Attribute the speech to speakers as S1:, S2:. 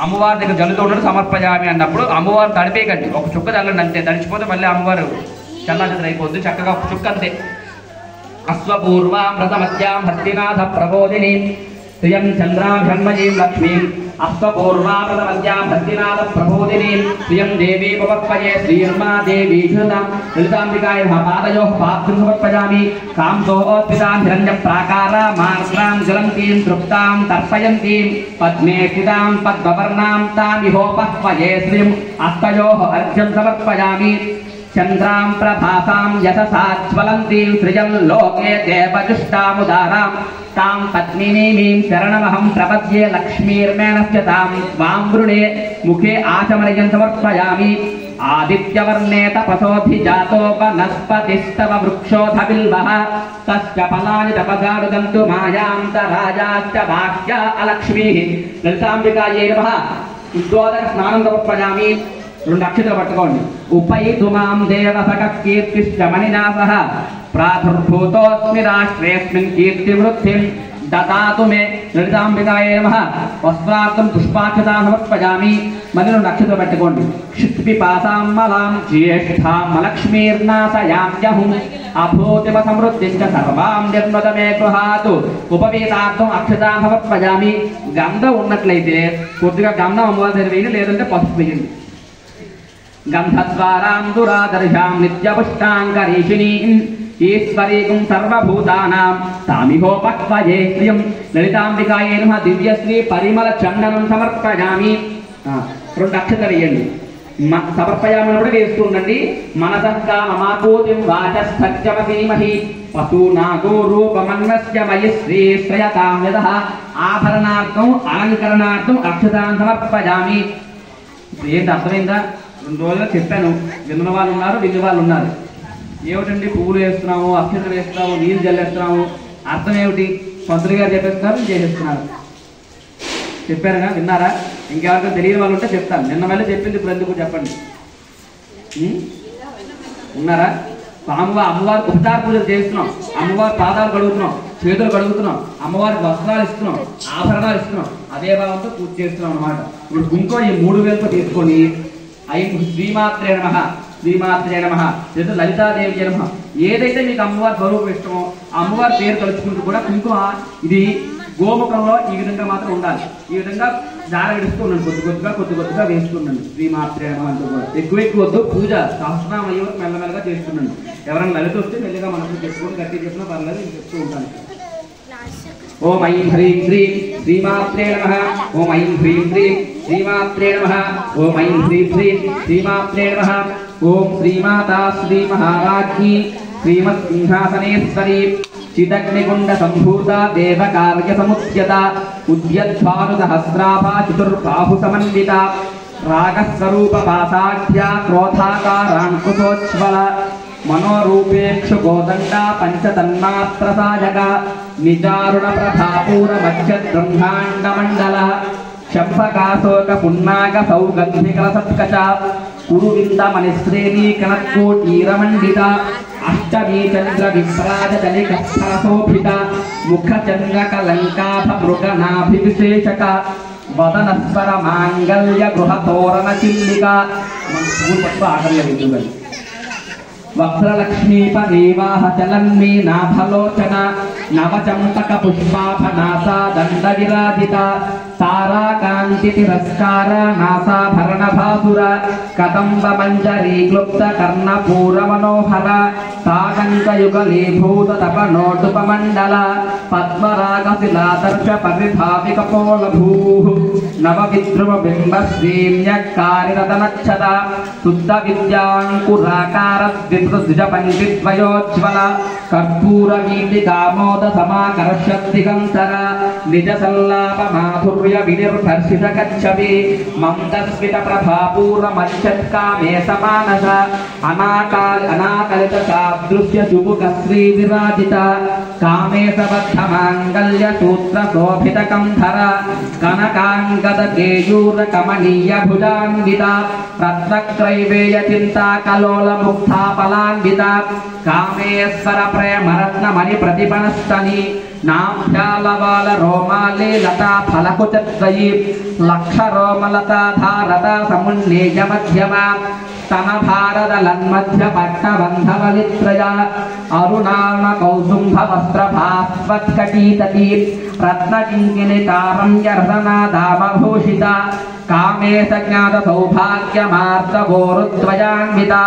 S1: అమ్మవారి దగ్గర జల్లుతోడు సమర్పయామి అన్నప్పుడు అమ్మవారు తడిపేయకండి, ఒక చుక్క తగలండి అంతే. తడిచిపోతే మళ్ళీ అమ్మవారు చల్లాచెదరు అయిపోద్ది. చక్కగా ఒక చుక్క అంతే. అశ్వపూర్వామృతమధ్యాం హస్తినాథ ప్రబోధిని శ్రియం చంద్రాభ్యన్మయీం లక్ష్మీం అశ్వపూర్వామృతమధ్యాం హస్తినాథ ప్రబోధిని శ్రియం దేవీ పవత్పయే శ్రీర్మా దేవీ లలితాంబికాయ పాదయోః పాత్రం సమర్పయామి. కాంసోత్పితాం హిరణ్య ప్రాకార మార్గాం జ్వలంతీం తృప్తాం తర్పయంతీం పద్మే స్థితాం పద్మవర్ణాం తామిహోపహ్వయే శ్రీం అస్తయోః అర్ఘ్యం సమర్పయామి. చంద్రాం ప్రభాసాం యశసాజ్వలంతీం సృజం లోకే దేవజుష్టాముదారాం తాం పద్మినీమీం శరణమహం ప్రపద్యే లక్ష్మీర్మేణస్య తాం త్వాం వృణే ముఖే ఆచమనయం సమర్పయామి. ఆదిత్యవర్ణే తపసోభిజాతో వనస్పతిస్తవ వృక్షోధ బిల్వః తస్య ఫలాని తపసాడుదంతు మాయాంతరాజాశ్చ బాహ్య అలక్ష్మీః. లలితాంబికాయై నమః. ఉద్యోదక స్నానం సమర్పయామి. 2 అక్షతలు పట్టుకోండి. ఉపైతు మాం దేవసక కీర్తిశ్చ మణినా సహ ప్రాదుర్భూతోస్మి రాష్ట్రేస్మిన్ కీర్తివృద్ధిం దదాతు మే. లలితాంబికాయై నమః. వస్త్రార్థం పుష్పాక్షతాం సమర్పయామి. మళ్ళీ 2 అక్షతలు పట్టుకోండి. క్షిత్పిపాసాం మలాం జ్యేష్ఠాం లక్ష్మీర్నాశయామ్యహం అభూతిమ సమృద్ధిం చ సర్వాం నిర్మద మే గృహాతు. ఉపవీతార్థం అక్షతాం సమర్పయామి. గంధం ఉన్నట్లయితే కొద్దిగా గంధం అమ్మవారి దగ్గర వేయండి, లేదంటే పసుపు వేయండి. గంధద్వారాం దురాదర్శాం నిత్యపుష్టాంకరీషిణీం ఈశ్వరీకం సర్వభూతానాం తామిహోపహ్వయే శ్రియం. లలితాంబికాయై నమః. దివ్యశ్రీ పరిమళ చందనం సమర్పయామి. 2 అక్షతలు వేయండి. సమర్పయామని కూడా వేస్తూ ఉండండి. మనసఃకామమాపూతిం వాచస్థత్యమసీమహి పశూనాగో రూపమన్వస్య మయి శ్రీశ్రయతాం యదః. ఆభరణార్థం అలంకరణార్థం అక్షతాన్ సమర్పయామి. ఏంటి అర్థమైందా? 2 రోజులు చెప్పాను. విన్న వాళ్ళు ఉన్నారు, విన్న వాళ్ళు ఉన్నారు. ఏమిటండి పువ్వులు వేస్తున్నాము, అక్షతలు వేస్తున్నాము, నీళ్ళు జల్లేస్తున్నాము, అర్థం ఏమిటి? పంతులు గారు చెప్పేస్తున్నారు, చేసేస్తున్నారు. చెప్పారుగా, విన్నారా? ఇంకెవరికైనా తెలియని వాళ్ళు ఉంటే చెప్తాను. నిన్న మళ్ళీ చెప్పింది ఇప్పుడు ఎందుకు చెప్పండి. ఉన్నారా? అమ్మవారికి ఉపచార పూజలు చేస్తున్నాం, అమ్మవారి పాదాలు కడుగుతున్నాం, చేతులు కడుగుతున్నాం, అమ్మవారికి వస్త్రాలు ఇస్తున్నాం, ఆభరణాలు ఇస్తున్నాం. అదే భావంతో పూజ చేస్తున్నాం అన్నమాట. ఇప్పుడు ఇంకో ఈ 3 వేలతో తీసుకొని శ్రీమాత్రే నమః, శ్రీమాత్రే నమః, లేదా లలితాదేవి నమః. ఏదైతే మీకు అమ్మవారి స్వరూపం ఇష్టమో అమ్మవారి పేరు తలుచుకుంటూ కూడా కుంకుమ ఇది గోముఖంలో ఈ విధంగా మాత్రం ఉండాలి. ఈ విధంగా దార విడుస్తూ ఉండండి. కొద్ది కొద్దిగా వేస్తుండండి. శ్రీమాత్రే నమః అంటూ కూడా ఎక్కువ వద్దు. పూజ సహస్రనామ అయ్యో మెల్లమెల్లగా చేస్తుండండి. ఎవరైనా లలిత వస్తే మెల్లగా మనసు చెప్పుకొని గట్టి చెప్పినా పర్లేదు, నేను చెప్తూ ఉంటాను. ఓం ఐం హ్రీం శ్రీం శ్రీమాత్రే నమః. ఓం ఐం హ్రీం శ్రీం శ్రీమాత్రే నమః. ఓం ఐం హ్రీం శ్రీం శ్రీమాత్రే నమః. ఓం శ్రీమాతా శ్రీ మహారాజ్ఞి శ్రీమత్ సింహాసనేశ్వరీ చిదగ్నిగుండ సంభూత దేవకార్య సముద్యత ఉద్యద్భాను సహస్రాభా చతుర్బాహు సమన్విత రాగస్వరూప పాసాఢ్య క్రోధాకారాంకుశోజ్వల మనోరూపేక్షు గోదండ పంచతన్మాత్ర సాయక నిజారుణ ప్రభాపూర మధ్య బ్రహ్మాండ మండల శంభకాశోక పున్నాగ సౌగంధికల సత్కచ కురువింద మణిశ్రేణీ కనత్కోటీరమండిత అష్టమీ చంద్ర విభ్రాజ కలికస్థలశోభిత ముఖ చంద్ర కలంకాభ మృగనాభివిశేషక వదనస్వర మాంగళ్య గృహ తోరణ చిల్లిక. ఆకర్య వక్రలక్ష్మీ పదేవాహ చలన్మే నాభలోచన నవచంపక పుష్పాభనాసా దండ విరాజిత తారాకాంతి తిరస్కార నాసాభరణ భాసుర కదంబ మంజరీ క్లుప్త కర్ణపూర మనోహర తాగంక యుగలీభూత తపనోటుపమండల పద్మరాగ శిలాదర్శ పరిభావిక పోలభూ నవ విద్రుమ బింబ శ్రీన్యకారిరతనక్షత శుద్ధ విద్యాంకురాకార ద్విజ పండిద్వయోజ్వల కర్పూర వీటికామోద సమాకర్షద్దిగంతర నిజ సల్లాప మాధుర్య వినిర్భర్షిత కచ్చవి మందస్మిత ప్రభాపూర్ణ మచ్చత్కామే సమానస అనాకలిత సాదృశ్య శుభుక శ్రీ విరాజిత కామేశబద్ధ మాంగళ్య సూత్ర శోభిత కంధర కనకాంగద కేయూర కమనీయ భుజాన్విత రత్నక్రైవేయ చింతా కలోల ముక్తా ఫలాన్విత కామేశ్వర ప్రేమరత్న మణి ప్రతిపనస్తని नाभ्यालवाल रोमाले लता फलकुचद्वयी लक्ष रोमलता धारता समुन्नेय मध्यमा स्तन भारत लन्मध्य पट्टबन्धवलित्रया अरुणाण कौसुम्भ वस्त्र भास्वत्कटीतटी रत्नकिङ्किणिकारं यर्दना दामभूषिता कामे सज्ञात सौभाग्यमार्तगोरुद्वयान्विता